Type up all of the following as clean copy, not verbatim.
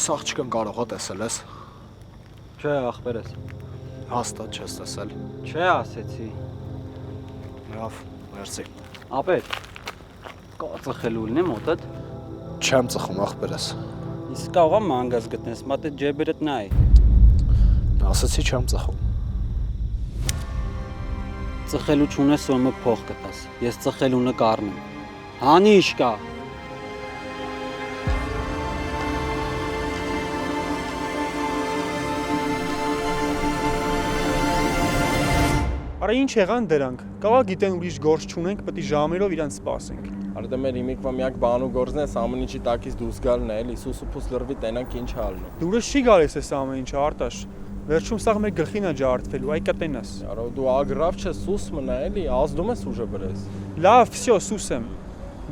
Այս աղջիկն կարող է տեսել ես։ Չէ, ախպերս։ Հաստատ չես տեսել։ Չէ, ասեցի։ Լավ, մերսի։ Ապետ, կա ծխելու լինի մոտդ։ Չեմ ծխում աղբերս։ Իսկ կարող եմ մանգազ գտնես, մատե ջեբերդ նայ։ Ասացի չեմ ծխում։ Ծխելու չունես ո՞մը փող կտաս։ Ես ծխելու նկարն եմ։ Հանիշ կա։ Արա ինչ եղան դրանք։ Կաղա գիտեն ուրիշ գործ չունենք, պետք է ժամերով իրանց սպասենք։ Արա դե մեր իմիկվա միակ բան ու գործն է ամեն ինչի տակից դուրս գալն է, էլի սուսուփուս լրվի տենանք ինչ հալն։ Դուրը չի գալիս էս ամեն ինչը Արտաշ։ Վերջում սաղ մեր գլխին է ջարդվելու, այ կտենաս։ Արա դու ագրավ չես, սուս մնա էլի, ազդում ես ուժը բրես։ Լավ, վсё, սուս եմ։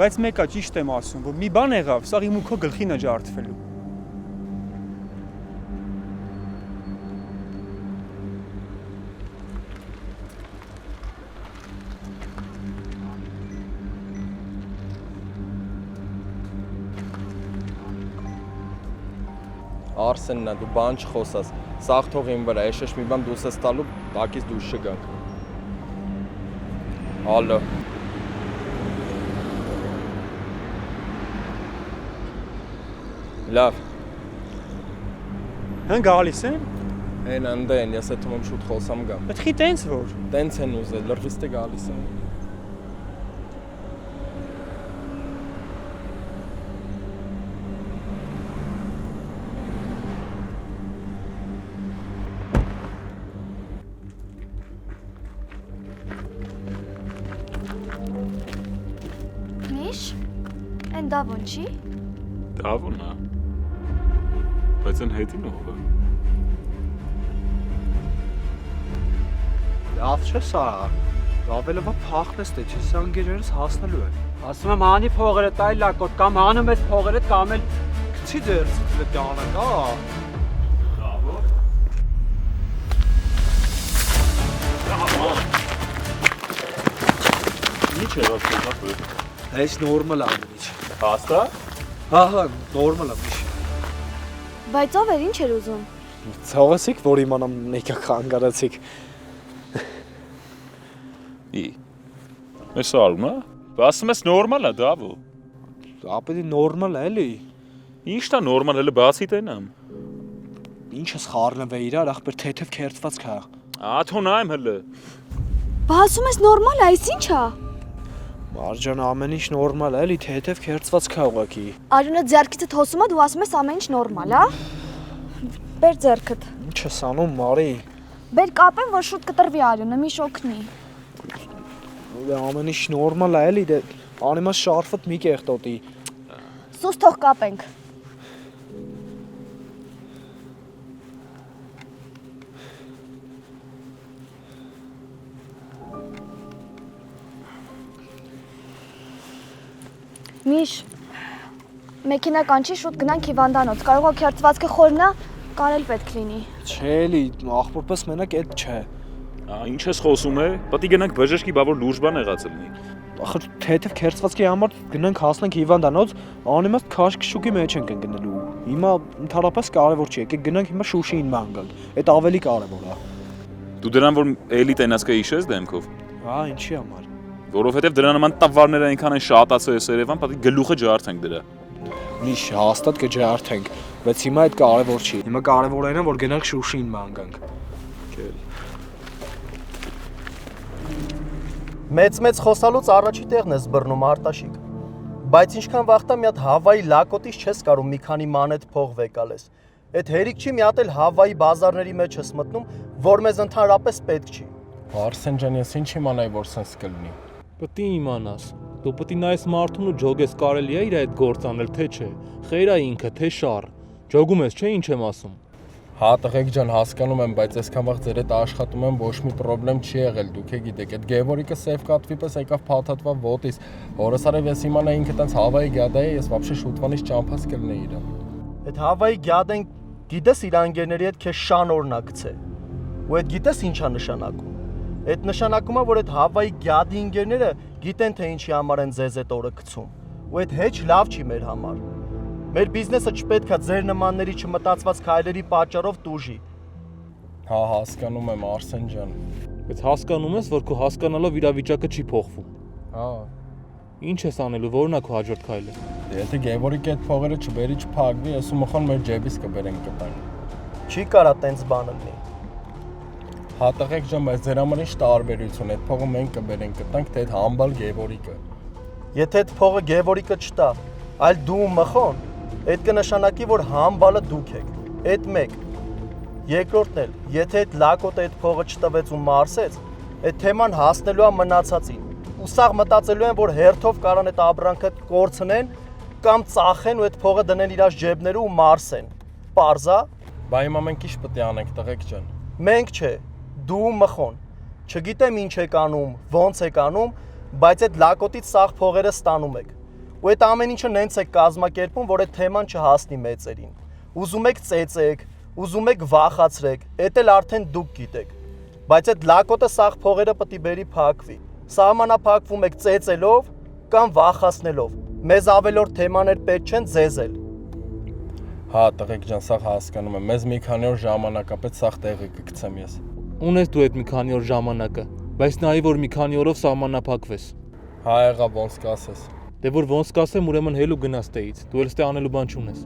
Բայց մեկա ճիշտ եմ ասում, որ մի բան եղավ, սաղ իմ ու քո գլխին է ջարդվելու։ Արսենն է, դու բան չխոսաս, սաղ թող իմ վրա, եշեշ մի բան դուս ես տալու, տակից դուրս չգանք։ Ալո։ Լավ։ Հն գալիս են։ Են անդեն, ես էթում եմ շուտ խոսամ գամ։ Պետք է տենց որ։ Տենց են ուզել, լրվից թե գալիս են։ Դավոն չի։ Դավոն է։ Բայց այն հետին ով է։ Լավ չէ սա։ Ավելովա փախնես թե չես անգերերս հասնելու են։ Ասում եմ հանի փողերը տայ լակոտ կամ հանում ես փողերը կամ էլ Քցի դերս դանը կա։ Ինչ եղավ քեզ։ Այս նորմալ ամենից։ Հաստատ։ Ահա, նորմալ է միշ։ Բայց ով էր ինչ էր ուզում։ Ցավասիկ, որ իմանամ մեկը խանգարացիք։ Ի։ Ես արում է։ Ասում ես նորմալ է դավո։ Ապետի նորմալ է էլի։ Ինչն է նորմալ, հələ բացի տենամ։ Ինչս խառնվե իրար, ախպեր թեթև քերծված կա։ Աթո նայեմ հələ։ Բա ասում ես նորմալ է, այս ի՞նչ է։ Մարջան ամեն ինչ նորմալ է, էլի թեթև քերծված կա ուղակի։ Արյունը ձեռքիցդ հոսում է, դու ասում ես ամեն ինչ նորմալ, հա։ Բեր ձեռքդ։ Ինչ ես անում, Մարի։ Բեր կապեմ, որ շուտ կտրվի արյունը, մի շոքնի։ Ամեն ինչ նորմալ է, էլի, դե անիմաս շարֆդ մի կեղտոտի։ Սուս թող կապենք։ Միշ, մեքենա կանչի, շուտ գնանք հիվանդանոց, կարող է քերծվածքը խորնա, կարել պետք լինի։ Չէ էլի, աղբորպես մենակ էդ չէ։ Ինչ ես խոսում է։ Պետք է գնանք բժշկի, բա որ լուրջ բան եղած լինի։ Ախր թեթև քերծվածքի համար գնանք հասնենք հիվանդանոց, անիմաստ քաշքշուկի մեջ ենք ընկնելու։ Հիմա ընդհանրապես կարևոր չի, եկեք գնանք հիմա Շուշիին ման գալ։ Այդ ավելի կարևոր է։ Դու դրան որ էլի տենաս կհիշես դեմքով։ Հա, ինչի համար։ Որովհետև դրա նման տավարները այնքան են շատացել Երևան, պետք է գլուխը ջարդենք դրա։ Միշ հաստատ կջարդենք, բայց հիմա այդ կարևոր չի։ Հիմա կարևորն է, որ գնանք Շուշիին ման գանք։ Մեծ խոսալուց առաջի տեղն ես բռնում Արտաշիկ, բայց ինչքան վախտա մի հատ Հավայի լակոտից չես կարող մի քանի մանետ փող վեկալես։ Այդ հերիք չի մի հատ էլ Հավայի բազարների մեջ ես մտնում, որ մեզ ընդհանրապես պետք չի։ Արսեն ջան, ես ինչ իմանայի, որ սենց կլինի։ Պետք է իմանաս։ Դու պետք է նայես մարդուն ու ջոգես կարելի է իր այդ գործ անել, թե չէ։ Խերա ինքը, թե շար։ Ջոգում ես, չէ՞ ինչ եմ ասում։ Հա տղեկ ջան, հասկանում եմ, բայց այսքան վաղ ձեր հետ աշխատում եմ, ոչ մի խնդրեմ չի եղել, դուք գիտեք, այդ Գևորիկը սև կատվի պես եկավ փաթաթվա ոտից։ Օրս արև ես իմանայի ինքը տենց Հավայի գյադա է, ես вообще շուտվանից ճամփաս կլինեի իր։ Այդ Հավայի գյադեն գիտես իր անգերների հետ քեզ շան օրնակցե։ Ու այդ գիտես ինչա նշանակում։ Այդ նշանակում է, որ այդ Հավայի գյադի ինգերները գիտեն թե ինչի համար են ձեզ այդ օրը գցում։ Ու այդ հեչ լավ չի մեր համար։ Մեր բիզնեսը չպետք է ձեր նմանների չմտածված քայլերի պատճառով տուժի։ Հա, հասկանում եմ Արսեն ջան։ Բայց հասկանում ես, որ քո հասկանալով իրավիճակը չի փոխվում։ Հա, Ինչ ես անելու, որն է քո հաջորդ քայլը։ եթե Գևորիկի այդ փողերը չբերի չփակվի, ես ու Մխոն մեր ջեբից կբերենք կտանք։ Չի կարա տենց բան լինի։ Հա, տղեկ ջան, բայց ձեր համար ինչ տարբերություն է, այդ փողը մենք կբերենք կտանք, թե այդ համբալ Գևորիկը։ Եթե այդ փողը Գևորիկը չտա, այլ դու ու Մխոն, այդ կնշանակի, որ համբալը դուք եք։ Այդ մեկ։ Երկրորդն էլ, եթե այդ լակոտը այդ փողը չտվեց ու մարսեց, այդ թեման հասնելու է մնացածին։ Ու սաղ մտածելու են, որ հերթով կարան այդ աբրանքը կորցնեն կամ ծախեն ու այդ փողը դնեն իրաց ջեբներու ու մարսեն։ Պարզա։ Բա հիմա մենք ինչ պետք է անենք, տղեկ ջան։ Մենք չէ, դու ու Մխոն։ Չգիտեմ ինչ եք անում, ոնց եք անում, բայց այդ լակոտից սաղ փողերը ստանում եք։ Ու այդ ամեն ինչը նենց եք կազմակերպում, որ այդ թեման չհասնի մեծերին։ Ուզում եք ծեծեք, ուզում եք վախացրեք, էդ էլ արդեն դուք գիտեք։ Բայց այդ լակոտը սաղ փողերը պետք է բերի փակվի։ Սահմանափակվում եք ծեծելով կամ վախացնելով։ Մեզ ավելորդ թեմաներ պետք չեն ձեզ էլ։ Հա, տղեկ ջան, սա հասկանում եմ։ Մեզ մի քանի օր ժամանակապես սաղ տեղը կգցեմ ես։ Ունես դու այդ մի քանի օր ժամանակը, բայց նայի որ մի քանի օրով սահմանափակվես։ Հա, եղա ոնց կասես։ Դե որ ոնց կասեմ, ուրեմն հելու գնաս տեից։ Դու էլ ստե անելու բան չունես։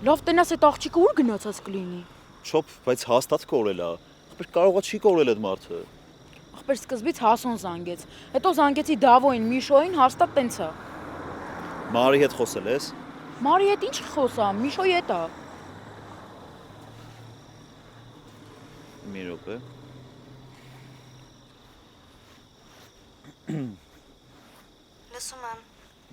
Լավ տենաս այդ աղջիկը ուր գնացած կլինի։ Չոփ, բայց հաստատ կորել է։ Ախպեր կարողա չի կորել այդ մարդը։ Ախպեր սկզբից Հասոն զանգեց։ Հետո զանգեցի Դավոյին, Միշոյին, հաստատ տենց է։ Մարի հետ խոսել ես։ Մարի հետ ինչ խոսամ, Միշոյի հետ է։ Մի րոպե։ Լսում եմ։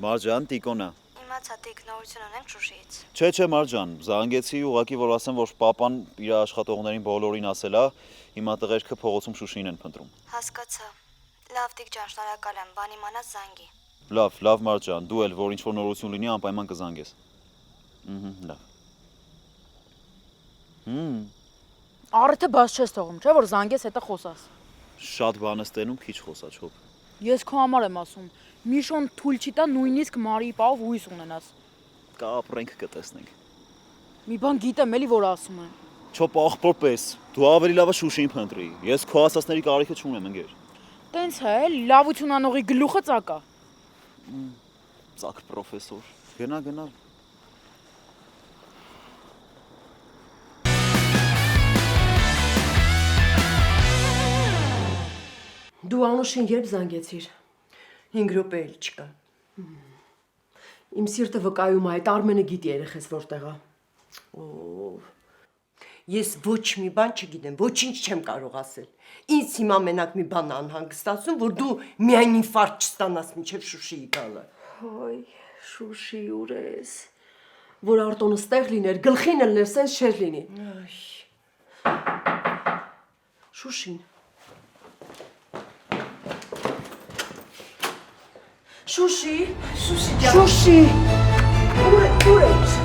Մարջան, Տիկոնա։ Իմացա դիք նորություն ունենք Շուշիից։ Չէ, Մարջան, զանգեցի ուղակի որ ասեմ, որ papan իր աշխատողներին բոլորին ասել է, հիմա տղերքը փողոցում Շուշին են փնտրում։ Հասկացա։ Լավ դիք ջան, շնորհակալ եմ, բան իմանաս զանգի։ Լավ, Մարջան, դու էլ որ ինչ որ նորություն լինի, անպայման կզանգես։ Լավ։ Առիթը բաց չես թողում, չէ՞ որ զանգես հետո խոսաս։ Շատ բան ես տենում, քիչ խոսա, չոփ։ Ես քո համար եմ ասում։ Միշոն թույլ չի տա նույնիսկ Մարիի պահով հույս ունենաս։ Կապրենք կտեսնենք։ Մի բան գիտեմ էլի որ ասում են։ Չոփ աղբոր պես, դու ավելի լավ է Շուշին փնտրի։ Ես քո ասածների կարիքը չունեմ, ընկեր։ Տենց է, լավություն անողի գլուխը ծակա։ Ծակ պրոֆեսոր։ Գնա։ Դու Անուշին երբ զանգեցիր։ 5 րոպե էլ չկա։ Իմ սիրտը վկայում է, այդ Արմենը գիտի երեխես որտեղ է։ Ես ոչ մի բան չգիտեմ, ոչինչ չեմ կարող ասել։ Ինձ հիմա մենակ մի բան անհանգստացնում, որ դու միայն ինֆարկտ չստանաս մինչև Շուշիի գալը։ Ոյ, Շուշի ուր ես։ Որ Արտոնը ստեղ լիներ, գլխին էլ ներսես չէր լինի։ Շուշին։ Շուշի ջան։ Շուշի։ Ուր ես։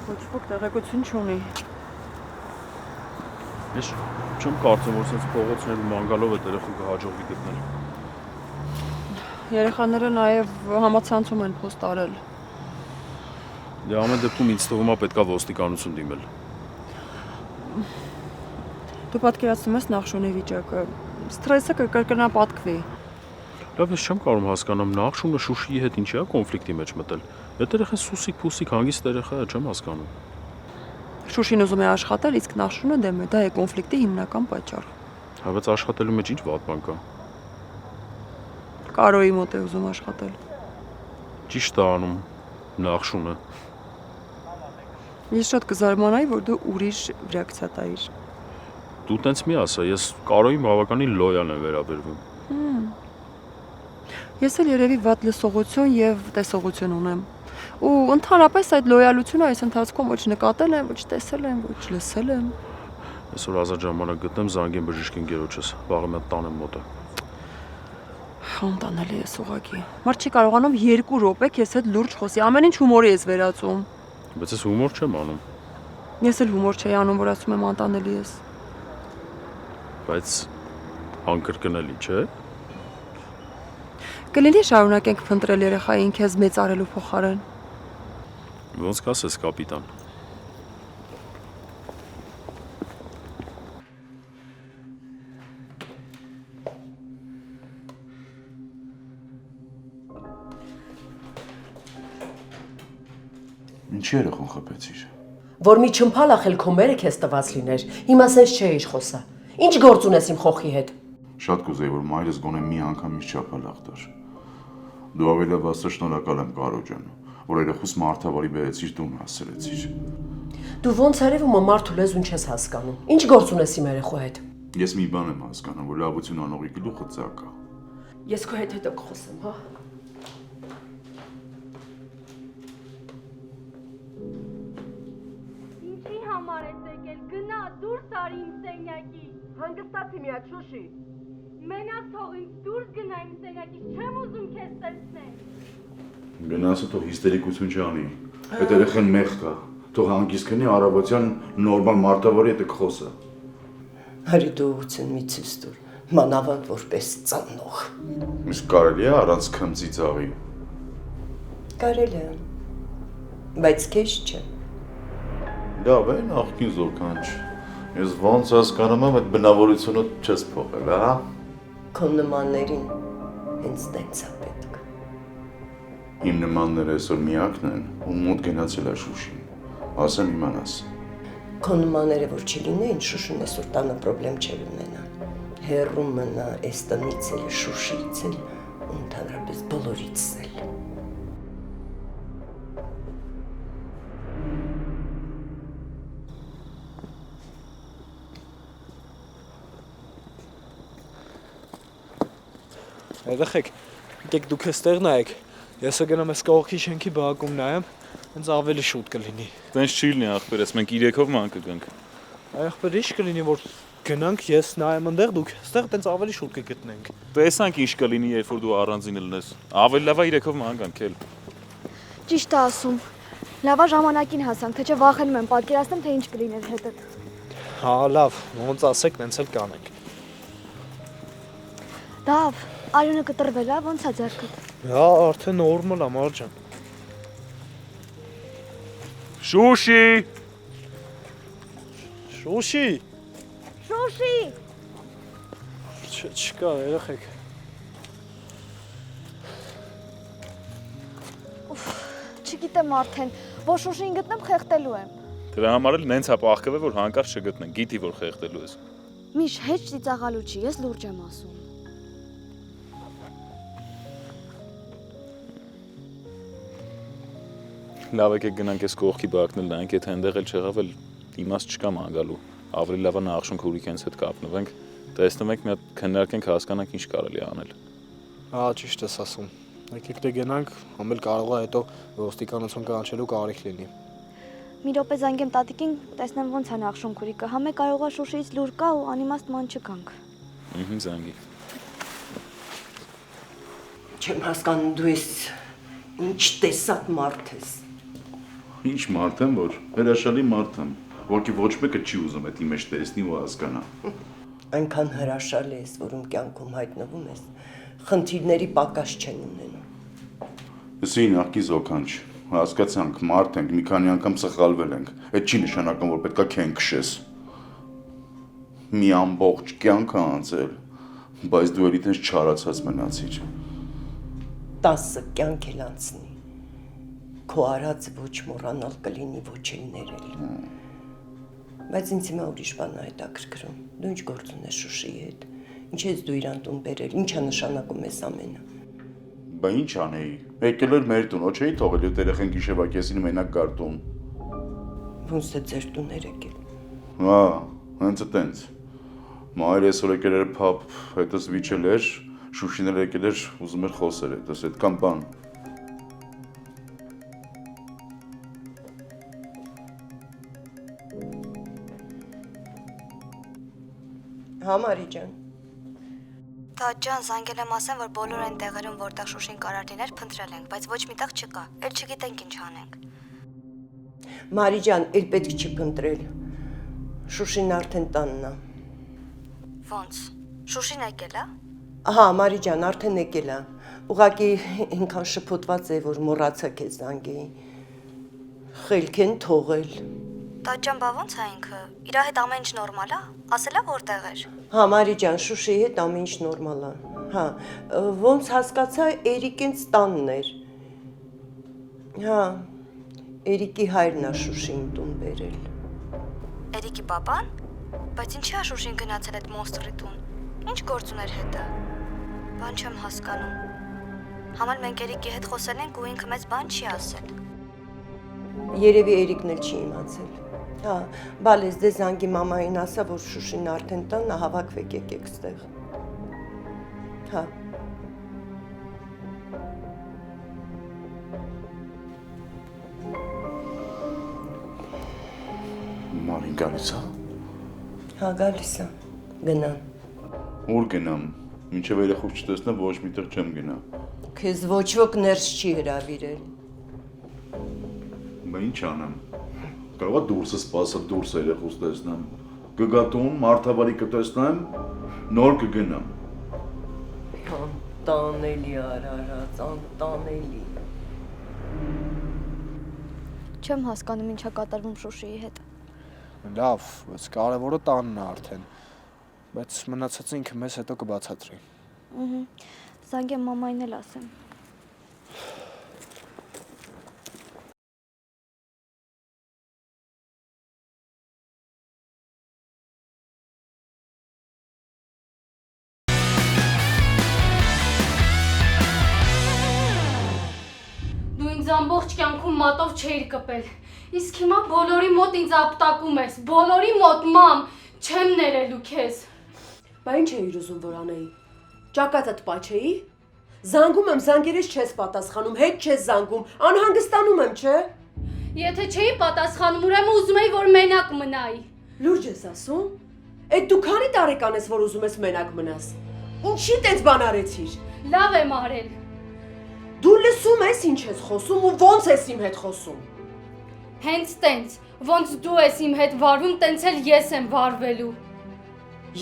Ոչ ոք տեղեկություն չունի։ Ես չեմ կարծում, որ sense փողոցներ ու մանգալով այդ երեխան կհաջողվի գտնել։ Երեխաները նաև համացանցում են փոստ արել։ Դե ամեն դեպքում ինձ թվում է պետքա ոստիկանություն դիմել։ Դու պատկերացնում ես Նախշոնի վիճակը։ Սթրեսը կկրկնապատկվի։ Լավ, ես չեմ կարող հասկանամ Նախշունը Շուշիի հետ ինչի է կոնֆլիկտի մեջ մտել։ Այդ երեխան սուսիկ-փուսիկ հանգիստ երեխա է, չեմ հասկանում։ Շուշին ուզում է աշխատել, իսկ Նախշունը դեմ է։ Դա է կոնֆլիկտի հիմնական պատճառը։ Հա, բայց աշխատելու մեջ ինչ վատ բան կա։ Կարոյի մոտ է ուզում աշխատել։ Ճիշտ է անում Նախշունը։ Ես շատ կզարմանայի, որ դու ուրիշ ռեակցիա տայիր։ Դու տենց մի ասա, ես Կարոյին բավականին լոյալ եմ վերաբերվում։ Ես էլ երևի վատ լսողություն եւ տեսողություն ունեմ։ Ու ընդհանրապես այդ լոյալությունը այս ընթացքում ոչ նկատել եմ, ոչ տեսել եմ, ոչ լսել եմ։ Այսօր ազատ ժամանակ գտնեմ զանգեմ բժիշկ ընկերոջս, վաղը մի հատ տանեմ մոտը։ Անտանելի է ուղղակի։ Մարդ չի կարողանում 2 րոպե քեզ հետ լուրջ խոսի, ամեն ինչ հումորի ես վերածում։ Բայց ես հումոր չեմ անում։ Ես էլ հումոր չէի անում, որ ասում եմ անտանելի ես։ Բայց անկրկնելի, չէ՞։ Կլինի շարունակենք փնտրել երեխային քեզ մեծ արելու փոխարեն։ Ոնց կասես, կապիտան։ Ինչի երախոն խփեցիր։ Որ մի չմփալ ախել քո մերը քեզ տված լիներ, հիմա սենց չէիր խոսա։ Ինչ գործ ունես իմ խոխի հետ։ Շատ կուզեի, որ մայրս գոնե մի անգամ ինձ չափալաղ տար։ Դու ավելի վասը շնորհակալ եմ Կարո ջան, որ երախուս մարդավարի բերեցիր տուն հասցրեցիր։ Դու ոնց երևում մարդու լեզուն չես հասկանում։ Ինչ գործ ունես իմ երեխու հետ։ Ես մի բան եմ հասկանում, որ լավություն անողի գլուխը ծակ է։ Ես քո հետ կխոսեմ, հա։ Ինչի համար ես եկել, գնա դուրս արի իմ սենյակի։ Հանգստացի մի հատ Շուշի։ Մենակ թող ինձ դուրս գնա իմ սենյակից, չեմ ուզում քեզ տեսնել։ Գնացը թող հիստերիկություն չանի։ Այդ երեխան մեղ կա։ Թող հանգիստ քնի առավոտյան նորմալ մարդավարի հետ կխոսա։ Հարի դու ուծեն մի ցույց տուր, մանավանդ որպես ծանող։ Իսկ կարելի է առանց քմծի ծաղի։ Կարելի է։ Բայց քեզ չէ։ Լավ է, նախքին զորքանչ։ Ես ոնց հասկանում եմ այդ բնավորությունը չես փոխել, հա։ Քո նմաններին հենց տենց է պետք։ Իմ նմանները այսօր միակն են, ու մոտ գնացել է Շուշին։ Ասեմ իմանաս։ Քո նմաները որ չլինեին, Շուշուն այսօր տանը պրոբլեմ չէր ունենա։ Հեռու մնա այս տնից էլ, Շուշից էլ, ու ընդհանրապես բոլորից էլ։ Երեխեք, եկեք դուք էստեղ նայեք։ Ես գնամ այս կողքի շենքի բակում նայեմ, հենց ավելի շուտ կլինի։ Տենց չի լինի ախպեր, ես մենք 3-ով ման կգանք։ Ախպեր ինչ կլինի, որ գնանք, ես նայեմ այնտեղ, դուք էստեղ տենց ավելի շուտ կգտնենք։ Տեսանք ինչ կլինի, երբ որ դու առանձին լնես։ Ավելի լավ է 3-ով ման գանք էլ։ Ճիշտ է ասում։ Լավա ժամանակին հասանք, թե չէ վախենում եմ պատկերացնեմ, թե ինչ կլիներ հետդ։ Հա, լավ, ոնց ասեք, տենց էլ կանենք։ Դավ, Արյունը կտրվել է, ոնց է ձեռքդ։ Հա, արդեն նորմալ է, Մարջան։ Շուշի։ Շուշի։ Շուշի։ Չկա, երեխեք։ Չգիտեմ արդեն, որ Շուշին գտնեմ խեղտելու եմ։ Դրա համար էլ նենց է պահկվել, որ հանկարծ չգտնեն, գիտի որ խեղտելու ես։ Միշ հեչ ծիծաղալու չի, ես լուրջ եմ ասում։ Լավ եկեք գնանք այս կողքի բակնել նայենք, եթե այնտեղ էլ չեղավ էլ իմաստ չկա ման գալու։ Ավելի լավ է նախշուն քուրիկենց հետ կապնվենք, տեսնենք մի հատ քննարկենք, հասկանանք ինչ կարելի է անել։ Հա, ճիշտ ես ասում։ Եկեք դե գնանք, ամել կարող է հետո ոստիկանություն կանչելու կարիք լինի։ Մի րոպե զանգեմ տատիկին, տեսնեմ ոնց է նախշուն քուրիկը։ Համե կարող է Շուշիից լուր կա ու անիմաստ ման չգանք։ Զանգի։ Չեմ հասկանում դու ես ինչ տեսակ մարդ ես։ Ինչ մարդ եմ, որ հրաշալի մարդ եմ, որքի ոչ մեկը չի ուզում այդ իմ մեջ տեսնի ու հասկանա։ Այնքան հրաշալի ես, որ ում կյանքում հայտնվում ես, խնդիրների պակաս չեն ունենում։ Լսի, նախքի զոքանչ, հասկացանք, մարդ ենք, մի քանի անգամ սխալվել ենք, այդ չի նշանակում, որ պետքա քեն քշես։ Մի ամբողջ կյանք անցել, բայց դու էլի տես չարացած մնացիր։ 10 կյանք էլ անցնի։ Քո արածը ոչ մոռանալ կլինի, ոչ էլ ներել։ Բայց ինձ հիմա ուրիշ բան է հետաքրքրում։ Դու ինչ գործ ունես Շուշիի հետ։ Ինչ ես դու իրան տուն բերել, ինչա նշանակում էս ամենը։ Բա ինչ անեի։ Եկել էր մեր տուն, ոչ էի թողել ու երեխեն գիշերվակեսին մենակ գար տուն։ Ոնց է ձեր տուն էր եկել։ Հա, հենց այտենց։ Մայր այսօր եկել էր փապ, հետս վիճել էր, Շուշին էլ եկել էր, ուզում էր խոսել, հետս այդքան բան։ Հա Մարի ջան։ Տաճան, զանգել եմ ասեմ, որ բոլոր այն տեղերում, որտեղ Շուշին կարար լիներ, փնտրել ենք, բայց ոչ մի տեղ չկա։ Էլ չգիտենք ինչ անենք։ Մարի ջան, էլ պետք չի փնտրել։ Շուշին արդեն տանն է։ Ոնց։ Շուշին եկել է։ Ահա, Մարի ջան, արդեն եկել է։ Ուղղակի այնքան շփոթված է, որ մոռացա քեզ զանգեի։ Խելք են թողել։ Տաճան, բա ոնց է ինքը։ Իրա հետ ամեն ինչ նորմալ է։ Ասելա որտեղ էր։ Հա, Մարի ջան, Շուշիի հետ ամեն ինչ նորմալ է։ Հա, ոնց հասկացա, Էրիկին տանն էր։ Հա, Էրիկի հայրն է Շուշիին տուն բերել։ Էրիկի պապան։ Բայց ինչի՞ է Շուշին գնացել այդ մոնստրի տուն։ Ինչ գործ ուներ հետը։ Բան չեմ հասկանում։ Համալ մենք Էրիկի հետ խոսել ենք ու ինքը մեծ բան չի ասել։ Երևի Էրիկն էլ չի իմացել։ Հա, բալես դե զանգի մամային ասա, որ Շուշին արդեն տան, հավաքվեք եկեք ստեղ։ Հա։ Մարին գալիս է։ Հա, գալիս է։ Գնամ։ Ուր գնամ։ Մինչև երեխուք չտեսնեմ, ոչ միտեղ չեմ գնա։ Քեզ ոչ ոք ներս չի հրավիրել։ Բա ինչ անեմ։ Կարող է դուրսը սպասել, դուրս երեխուս տեսնեմ։ Կգա տուն, մարդավարի կտեսնեմ, նոր կգնամ։ Անտանելի արարած, անտանելի։ Չեմ հասկանում ինչա կատարվում Շուշիի հետ։ Լավ, բայց կարևորը տանն է արդեն։ Բայց մնացածը ինքը մեզ հետո կբացատրի։ Զանգեմ մամային էլ ասեմ։ Ամբողջ կյանքում մատով չէիր կպել։ Իսկ հիմա բոլորի մոտ ինձ ապտակում ես, բոլորի մոտ մամ, չեմ ներելու քեզ։ Բա ինչ էիր ուզում որ անեի։ Ճակատդ պաչեի։ Զանգում եմ, զանգերես չես պատասխանում, հետ չես զանգում, անհանգստանում եմ, չէ։ Եթե չէի պատասխանում, ուրեմն ուզում էի որ մենակ մնայի։ Լուրջ ես ասում։ Այդ դու քանի տարեկան ես որ ուզում ես մենակ մնաս։ Ինչի՞ տենց բան արեցիր։ Լավ եմ արել։ Դու լսում ես ինչ ես խոսում ու ոնց ես իմ հետ խոսում։ Հենց տենց, ոնց դու ես իմ հետ վարվում, տենց էլ ես եմ վարվելու։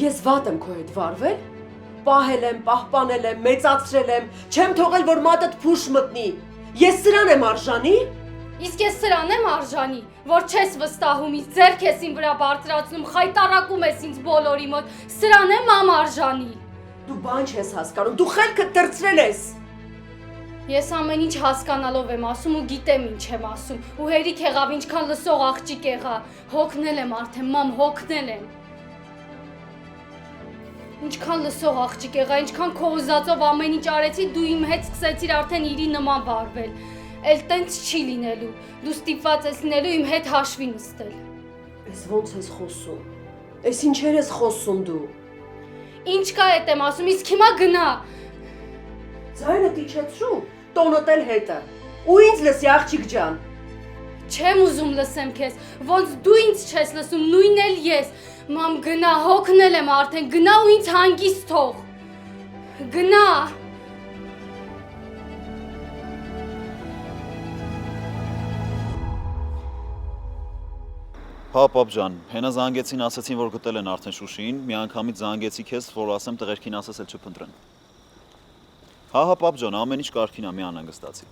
Ես վատ եմ քո հետ վարվել։ Պահել եմ, պահպանել եմ, մեծացրել եմ, չեմ թողել որ մատդ փուշ մտնի։ Ես սրան եմ արժանի։ Իսկ ես սրան եմ արժանի, որ չես վստահում ինձ, ձեռք ես իմ վրա բարձրացնում, խայտարակում ես ինձ բոլորի մոտ, սրան եմ ամ արժանի։ Դու բան չես հասկանում, դու խելքդ դրծրել ես։ Ես ամեն ինչ հասկանալով եմ ասում ու գիտեմ ինչ եմ ասում, ու հերիք եղավ ինչքան լսող աղջիկ եղա, հոգնել եմ արդեն, մամ, հոգնել եմ։ Ինչքան լսող աղջիկ եղա, ինչքան քո ուզածով ամեն ինչ արեցի, դու իմ հետ սկսեցիր արդեն իրի նման վարվել։ Էլ տենց չի լինելու, դու ստիպված ես լինելու իմ հետ հաշվի նստել։ Ես ոնց ես խոսում։ Ես ինչեր ես խոսում դու։ Ինչ կա էդ եմ ասում, իսկ հիմա գնա։ Ձայնդ իջեցրու, տոնդ էլ հետը։ Ու ինձ լսի աղջիկ ջան։ Չեմ ուզում լսեմ քեզ, ոնց դու ինձ չես լսում, նույնն էլ ես։ Մամ, գնա, հոգնել եմ արդեն, գնա ու ինձ հանգիստ թող։ Գնա։ Հա, պապ ջան, հենա զանգեցին, ասեցին, որ գտել են արդեն Շուշիին, միանգամից զանգեցի քեզ, որ ասեմ տղերքին ասես էլ չփնտրեն։ Հա, պապ ջան, ամեն ինչ կարգին է, մի անհանգստացի։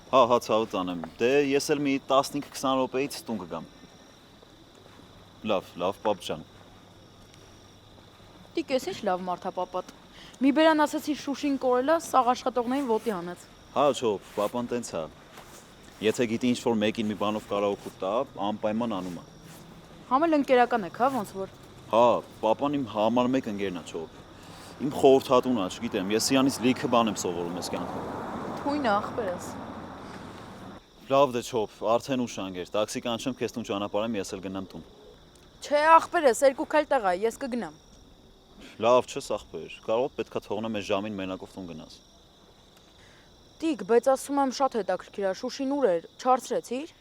Հա, ցավոց անեմ։ Դե ես էլ մի 15-20 րոպեից տուն կգամ։ Լավ, պապ ջան։ Տիկ ես ինչ լավ մարդապապատ։ Մի բերան ասացի Շուշին կորելա, սաղ աշխատողներին ոտի հանեց։ Հա, չոփ, պապան տենց է։ Եթե գիտի ինչ որ մեկին մի բանով կարա օգուտ տա, անպայման անում է։ Համել ընկերական եք, հա, ոնց որ։ Հա, պապան իմ համար մեկ ընկերն է, չոփ։ Իմ խորհրդատուն է, չգիտեմ, ես իրանից լիքը բան եմ սովորում այս կյանքում։ Թույն ախպերս։ Լավ դե չոփ, արդեն ուշ անգեր, տաքսի կանչեմ, քեզ տուն ճանապարհեմ, ես էլ գնամ տուն։ Չէ, ախպերս, երկու քայլ տեղա, ես կգնամ։ Լավ չես ախպեր, կարող պետքա թողնեմ այս ժամին մենակով տուն գնաս։ Տիկ, բայց ասում եմ շատ հետաքրքիր է, Շուշին ուր էր, չարցրեցիր։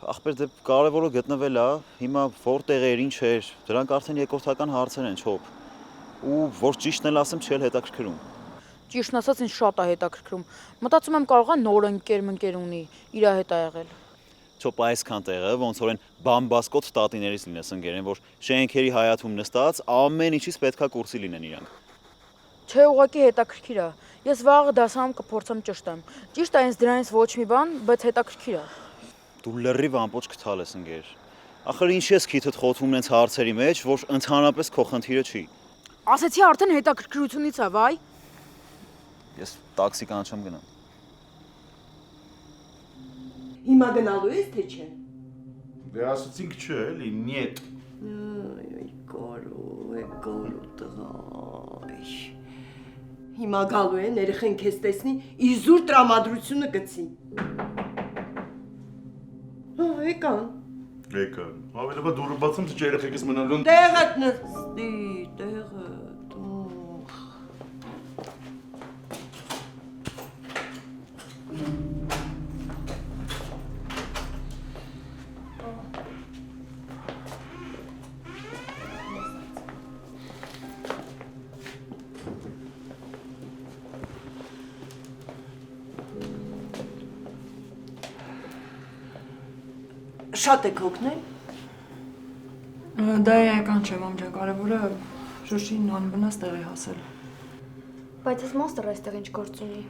Ախպեր դե կարևորը գտնվել է, հիմա որտեղ էր, ինչ էր, դրանք արդեն երկրորդական հարցեր են, չոփ։ Ու որ ճիշտն էլ ասեմ, չի էլ հետաքրքրում։ Ճիշտն ասած ինձ շատ է հետաքրքրում։ Մտածում եմ կարող է նոր ընկեր ունի, իր հետ ա եղել։ Չոփ այսքան տեղը, ոնց որ են բամբասկոտ տատիներից լինես ընկերեն, որ շենքերի հայաթում նստած ամեն ինչից պետքա կուրսի լինեն իրանք։ Չէ, ուղղակի հետաքրքիր է։ Ես վաղը դասանում կփորձեմ ճշտեմ։ Ճիշտ է, ինձ դրանից ոչ մի բան, բայց հետաքրքիր է։ Դու լրիվ ամբողջ կթալ ես ընկեր։ Ախր ինչ ես քիթդ խոթվում նենց հարցերի մեջ, որ ընդհանրապես քո խնդիրը չի։ Ասեցի արդեն հետաքրքրությունից է, վայ։ Ես տաքսի կանչեմ գնամ։ Հիմա գնալու ես թե չէ։ Դե ասացինք չէ, էլի, նիետ։ Այ կարո տղայ։ Հիմա գալու են, երեխեն քեզ տեսնի, իզուր տրամադրությունը գցի։ Հա, եկան։ Եկան։ Ավելովա դուրը բացում թե երեխեքս մնալու են։ Տեղդ նստի, տեղը։ Շատ եք հոգնել։ Դա էական չէ, մամ ջան, կարևորը Շուշին անվնաս տեղի հասել։ Բայց այս մոնստրը այստեղ ինչ գործ ունի։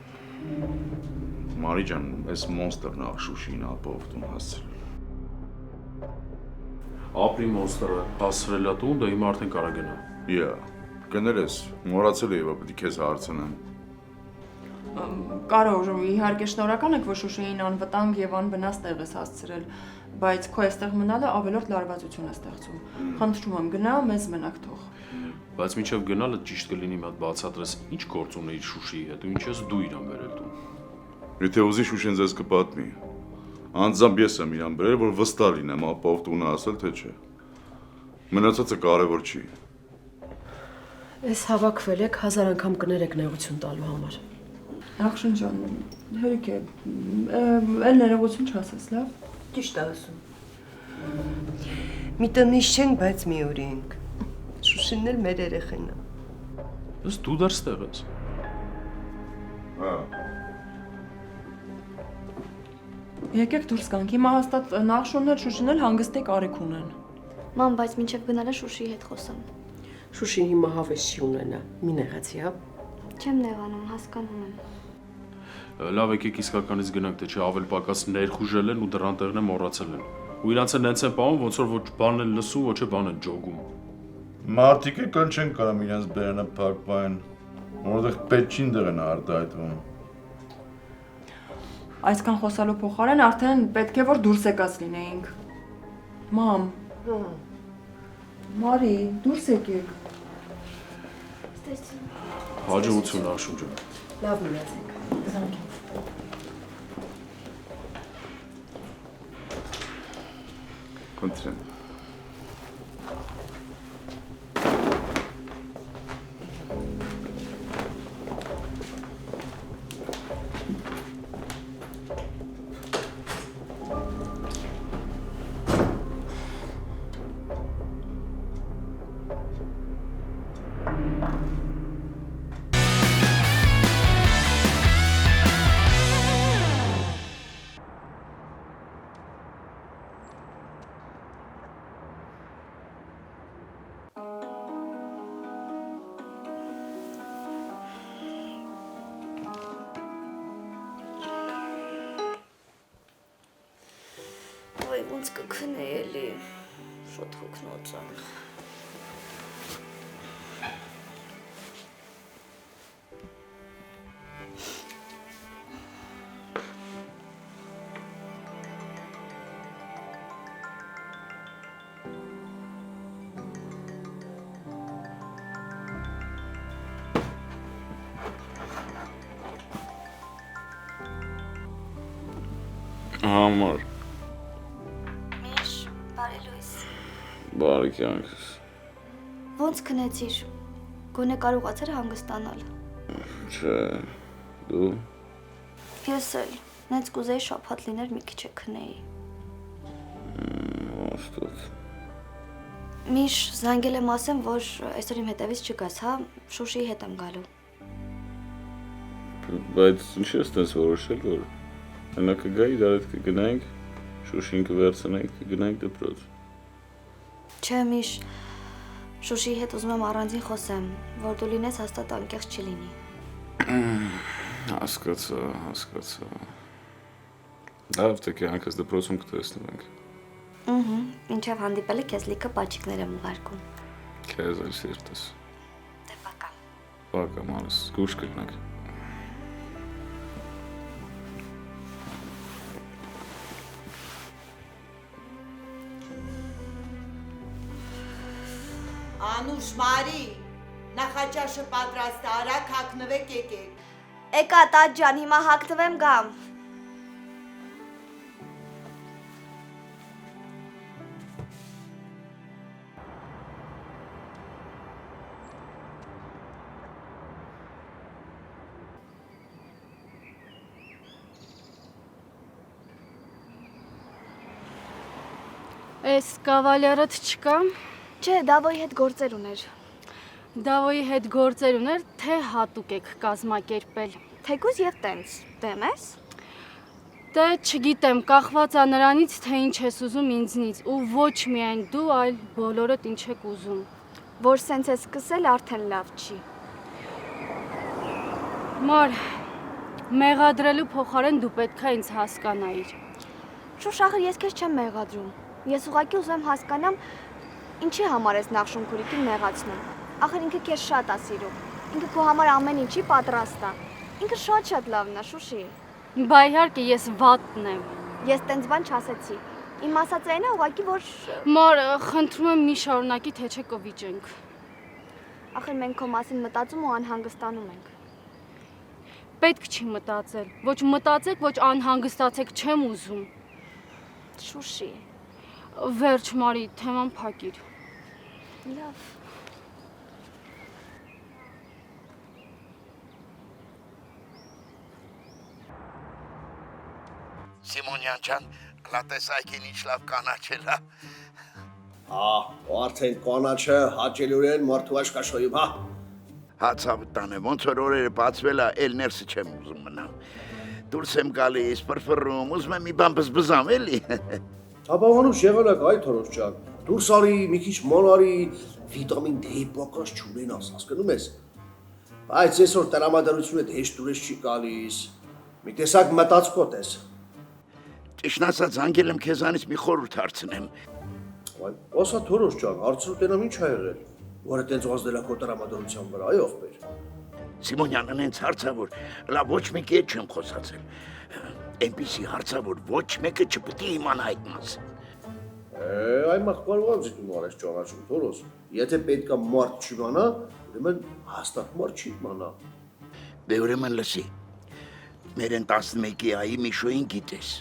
Մարի ջան, այս մոնստերն աղ Շուշին ապով տուն հասցրել։ Ապրի մոնստերը հասցրել է տուն, դա հիմա արդեն կարա գնա։ Իա, կներես, մոռացել էի, որ պետք է քեզ հարցնեմ։ Կարող, իհարկե շնորհակալ եք, որ Շուշիին անվտանգ եւ անվնաս տեղ ես հասցրել, բայց քո այստեղ մնալը ավելորդ լարվածություն է ստեղծում։ Խնդրում եմ, գնա, մեզ մենակ թող։ Բայց մինչև գնալը ճիշտ կլինի մի հատ բացատրես, ինչ գործ ունեիր Շուշիի հետ ու ինչ ես դու իրան բերել տուն։ Եթե ուզի Շուշին ձեզ կպատմի։ Անձամբ ես եմ իրան բերել, որ վստահ լինեմ, ապով տունը ասել թե չէ։ Մնացածը կարևոր չի։ Այս հավաքվել եք 1000 անգամ կներեք նեղություն տալու համար։ Ախշն ջան, հերիք է, էլ ներողություն չասես, լավ։ Ճիշտ է ասում։ Մի տնից չենք, բայց մի օր ենք։ Շուշինն էլ մեր երեխեն է։ Ըստ դու դեռ ստեղ ես։ Հա։ Եկեք դուրս գանք, հիմա հաստատ Նախշոնն էլ Շուշին էլ հանգստի կարիք ունեն։ Մամ, բայց մինչև գնալը Շուշիի հետ խոսեմ։ Շուշին հիմա հավես չի ունենա, մի նեղացի, հա։ Չեմ նեղանում, հասկանում եմ։ Լավ եկեք իսկականից գնանք, թե չէ ավել պակաս ներխուժել են ու դրան տեղն է մոռացել են։ Ու իրանց են նենց են պահում, ոնց որ ոչ բան են լսում, ոչ է բան են ջոգում։ Մարդիկ եկան չեն կարամ իրենց բերանը փակվային, որովհետև պետքին դեղ են արտահայտվում։ Այսքան խոսալու փոխարեն արդեն պետք է որ դուրս եկած լինեինք։ Մամ։ Մարի, դուրս եկեք։ Հաջողություն Աշուն ջան։ Լավ մնացեք։ Գնանք։ Խնդրեմ։ Այ ոնց կքնեի էլի, շատ հոգնած եմ։ համար։ Միշ, բարի լույս։ Բարի կյանքս։ Ոնց քնեցիր։ Գոնե կարողացար հանգստանալ։ Չէ, դու։ Ես էլ, նենց կուզեի շաբաթ լիներ մի քիչ քնեի։ Աստված։ Միշ, զանգել եմ ասեմ, որ այսօր իմ հետևից չգաս, հա, Շուշիի հետ եմ գալու։ Բայց ինչի՞ ես տես որոշել, որ հենա կգայի, դար հետ կգնայինք, Շուշին կվերցնենք, կգնայինք դպրոց։ Չէ, Միշ, Շուշիի հետ ուզում եմ առանձին խոսեմ, որ դու լինես հաստատ անկեղծ չլինի։ Հասկացա։ Լավ, թե կյանքս դպրոցում կտեսնվենք։ Մինչև հանդիպելը քեզ լիքը պաչիկներ եմ ուղարկում։ Քեզ էլ սիրտս։ Դե պակա։ Պակա, մանս, գուշ կգնանք։ Անուշ Մարի, նախաճաշը պատրաստ է, արագ հագնվեք եկեք։ Էկա տաճ ջան, հիմա հագնվեմ գամ։ Էս կավալյարդ չկա։ Չէ, Դավոյի հետ գործեր ուներ։ Դավոյի հետ գործեր ուներ, թե հատուկ եք կազմակերպել։ Թեկուզ եւ տենց, դեմ ես։ Դե չգիտեմ, կախված է նրանից, թե ինչ ես ուզում ինձնից, ու ոչ միայն դու, այլ բոլորդ ինչ եք ուզում։ Որ սենց է սկսել, արդեն լավ չի։ Մար, մեղադրելու փոխարեն դու պետք է ինձ հասկանայիր։ Շուշ, ախր ես քեզ չեմ մեղադրում։ Ես ուղղակի ուզում եմ հասկանամ, ինչի համար ես Նախշունքուրիկին մեղացնում։ Ախր ինքը քեզ շատ է սիրում։ Ինքը քո համար ամեն ինչի պատրաստ է։ Ինքը շատ լավն է, Շուշի։ Բա իհարկե ես վատն եմ։ Ես տենց բան չասեցի։ Իմ ասածը այն է ուղղակի որ Մար, խնդրում եմ մի շարունակի, թե չէ կվիճենք։ Ախր մենք քո մասին մտածում ու անհանգստանում ենք։ Պետք չի մտածել։ Ոչ մտածեք, ոչ անհանգստացեք, չեմ ուզում։ Շուշի։ Վերջ Մարի, թեման փակիր։ Լավ։ Սիմոնյան ջան, լատեսայքին ինչ լավ կանաչել է։ Հա, արդեն կանաչը հաճելուրեն մարդու աշկաշոյում, հա։ Հացավտան է, ոնց որ օրերը բացվել է, էլ ներսը չեմ ուզում մնամ։ Դուրս եմ գալիս, ֆրֆռում, ուզում եմ մի բան բզբզամ, էլի։ Հաբավանուշ եղել եք, այ թորոշ ջան։ Դուրս արի, մի քիչ մանարի, վիտամին D պակաս չունենաս, հասկանում ես։ Բայց այսօր տրամադրությունը հեշտ ուրիշ չի գալիս։ Մի տեսակ մտածկոտ ես։ Ճիշտ ասած, անգել եմ քեզանից մի խորհուրդ հարցնեմ։ Ասա թորոշ ջան, հարցրու տենամ ինչ ա եղել, որը տենց ուազդելա քո տրամադրության վրա, այ ողբեր։ Սիմոնյանը նենց հարցա, որ լավ ոչ մեկի հետ չեմ խոսացել։ Այնպիսի հարցա, որ ոչ մեկը չպետք է իմանա այդ մասին։ Այ մախկարողան զիտում արես ճանաչում, թորոս։ Եթե պետքա մարդ չիմանա, ուրեմն հաստատ մարդ չի իմանա։ Դե ուրեմն լսի։ Մերեն 11-ի այի Միշոյին գիտես։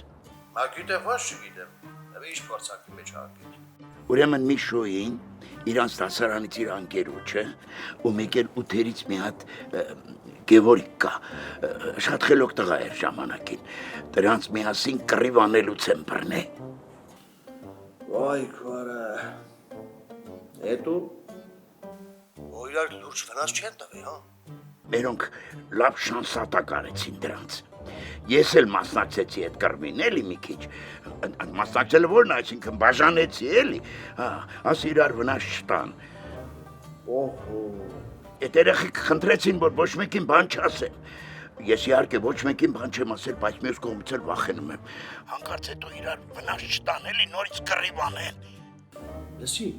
Հա գիտեմ, ոչ չգիտեմ։ Եվ ինչ փորձակի մեջ հագել։ Ուրեմն Միշոյին իրանց դասարանից իր անկերոջը ու մեկ էլ 8-երից մի հատ Գևորիկ կա, շատ խելոք տղա էր ժամանակին, դրանց միասին կռիվ անելուց եմ բռնե։ Վայ քարը, հետո իրար լուրջ վնաս չեն տվի, հա։ Մերոնք լավ շանսատակ արեցին դրանց։ Ես էլ մասնակցեցի այդ կռվին, էլի մի քիչ, մասնակցելը որն է, այսինքն բաժանեցի, էլի, աս իրար վնաս չտան։ Օհո։ Այդ երեխեք խնդրեցին, որ ոչ մեկին բան չասեմ։ Ես իհարկե ոչ մեկին բան չեմ ասել, բայց մյուս կողմից էլ վախենում եմ։ Հանկարծ հետո իրար վնաս չտան, էլի նորից կռիվ անեն։ Լսի,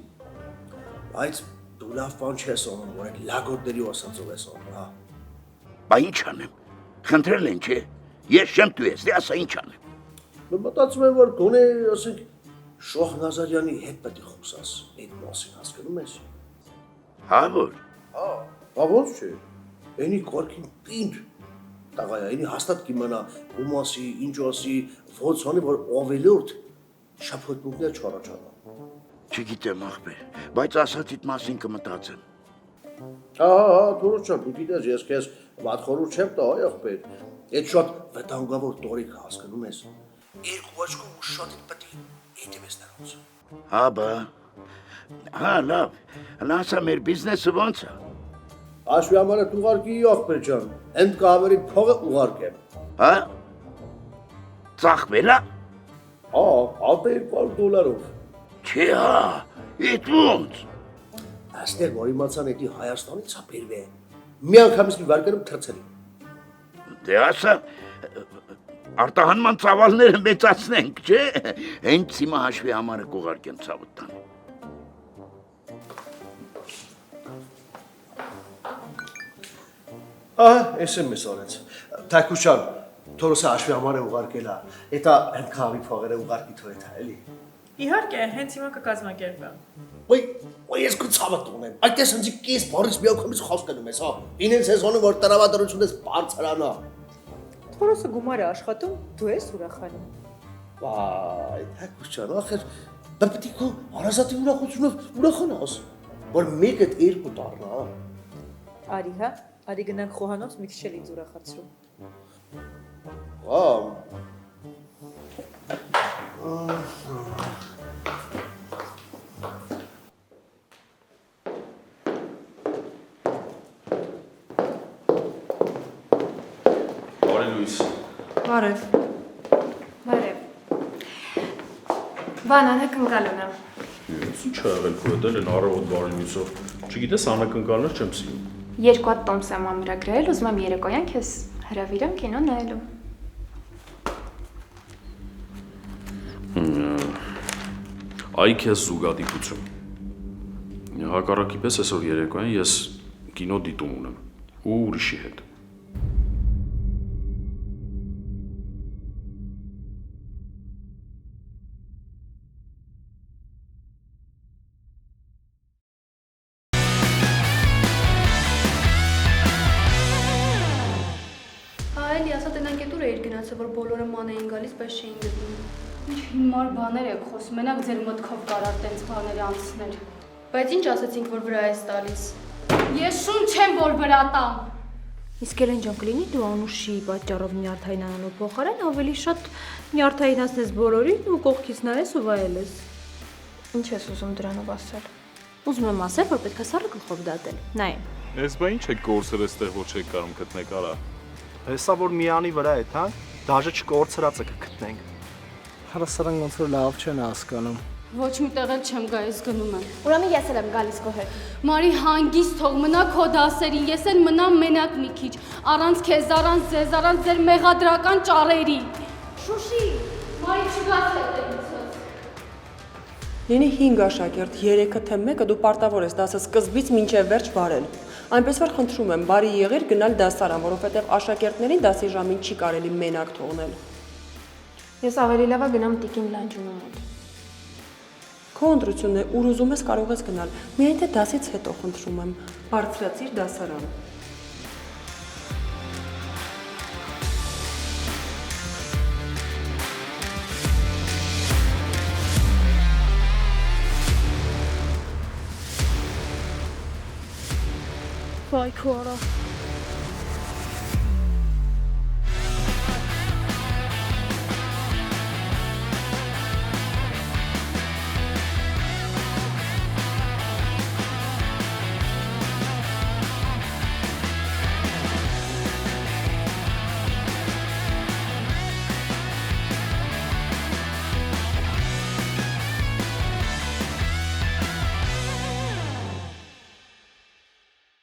բայց դու լավ բան չես անում, որ այդ լագոտների ասածով ես անում, հա։ Բա ինչ անեմ։ Խնդրել են, չէ։ Ես չեմ դու ես, դե ասա ինչ անեմ։ Մտածում եմ, որ գոնե, ասենք, Շոհ Նազարյանի հետ պետք է խոսաս այդ մասին, հասկանում ես։ Հա որ։ Հա, ոնց չէ։ Էնի կորքին պինդ տղայա, էլի հաստատ կիմանա ում ասի, ինչ ասի, ոնց անի, որ ավելորդ շփոթմունքներ չառաջանա։ Չգիտեմ ախպեր, բայց ասածիդ մասին կմտածեմ։ Հա, Թորոս ջան, դու գիտես, ես քեզ վատ խորհուրդ չեմ տա, այ ախպեր։ Այդ շատ վտանգավոր տորիկ հասկանում ես։ Երկու աչքով ու շատ պետք է դիտես նրանց։ Հա, բա։ Հա, լավ։ Լասա մեր բիզնեսը ոնց է։ Աշվի համար ուղարկի ախպեր ջան, ընդ կամերի փողը ուղարկեմ։ Հա։ Ծախվել է։ Հա, ապա $200։ Չէ, հա, այդ ոնց։ Աստեղ որ իմացան էդի Հայաստանից է բերվե։ Մի անգամից մի վարկերում թրցել։ Դե ասա, արտահանման ծավալները մեծացնենք, չէ։ Հենց հիմա հաշվի համարը կուղարկեմ ցավդ տան։ Ահա, SMS արեց։ Թակուշան, Թորոսը հաշվի համարը ուղարկել է։ Էտա հենց քավի փողերը ուղարկի թողեցա, էլի։ Իհարկե, հենց հիմա կկազմակերպեմ։ Ոյ, ես կցավը տոնեմ։ Այդ ես ինձ կես բարից մի անգամից խոսկանում ես, հա։ Ինեն սեզոնը որ տրամադրությունն ես բարձրանա։ Թորոսը գումար է աշխատում, դու ես ուրախանում։ Վայ, Թակուշան, ախր պետք է քո հարազատի ուրախությունով ուրախանաս, որ մեկը երկու դառնա։ Արի, հա, արի գնանք խոհանոց մի քիչ էլ ինձ ուրախացրու։ Հա։ Բարի լույս։ Բարև։ Բարև։ Բան անակնկալում եմ։ Ես ինչ ա եղել քո հետ են առավոտ բարի լույսով։ Չգիտես անակնկալներ չեմ սիրում։ Երկու հատ տոմս եմ ամրագրել, ուզում եմ երեկոյան քեզ հրավիրեմ կինո նայելու։ Այ քեզ զուգադիպություն։ Հակառակի պես այսօր երեկոյան ես կինո դիտում ունեմ ու ուրիշի հետ։ Այլ ասա տնանք էտուր էիր գնացել, որ բոլորը ման էին գալիս, բայց չէին գտնում։ Ինչ հիմար բաներ եք խոսում, մենակ ձեր մտքով կարար տենց բաներ անցնել։ Բայց ինչ ասեցինք, որ վրա ես տալիս։ Ես շուն չեմ, որ վրա տամ։ Իսկ Էլեն ջան, կլինի դու Անուշի պատճառով նյարդայնանալու փոխարեն ավելի շատ նյարդայնացնես բոլորին ու կողքից նայես ու վայելես։ Ինչ ես ուզում դրանով ասել։ Ուզում եմ ասել, որ պետք է սառը գլխով դատել։ Նայ։ Ես բա ինչ եք գործել այստեղ, որ չեք կարող գտնեք, արա։ Հեսա որ միանի վրա է, հա։ Դաժե չկորցրածը կգտնենք։ Հələ սրանք ոնց որ լավ չեն հասկանում։ Ոչ մի տեղ էլ չեմ գա, ես գնում եմ։ Ուրեմն ես էլ եմ գալիս քո հետ։ Մարի հանգիստ թող մնա քո դասերին, ես էլ մնամ մենակ մի քիչ, առանց քեզ, առանց ձեզ, առանց ձեր մեղադրական ճառերի։ Շուշի, Մարի չգաս հետևիցս։ Լինի 5 աշակերտ, 3-ը թե 1-ը դու պարտավոր ես դասը սկզբից մինչև վերջ վարել։ Այնպես որ խնդրում եմ, բարի եղիր գնալ դասարան, որովհետև աշակերտներին դասի ժամին չի կարելի մենակ թողնել։ Ես ավելի լավ է գնամ տիկին լանջունու մոտ։ Քո ընտրությունն է, ուր ուզում ես կարող ես գնալ։ Միայն թե դասից հետո խնդրում եմ, բարձրացիր դասարան։ Վայ քո արա։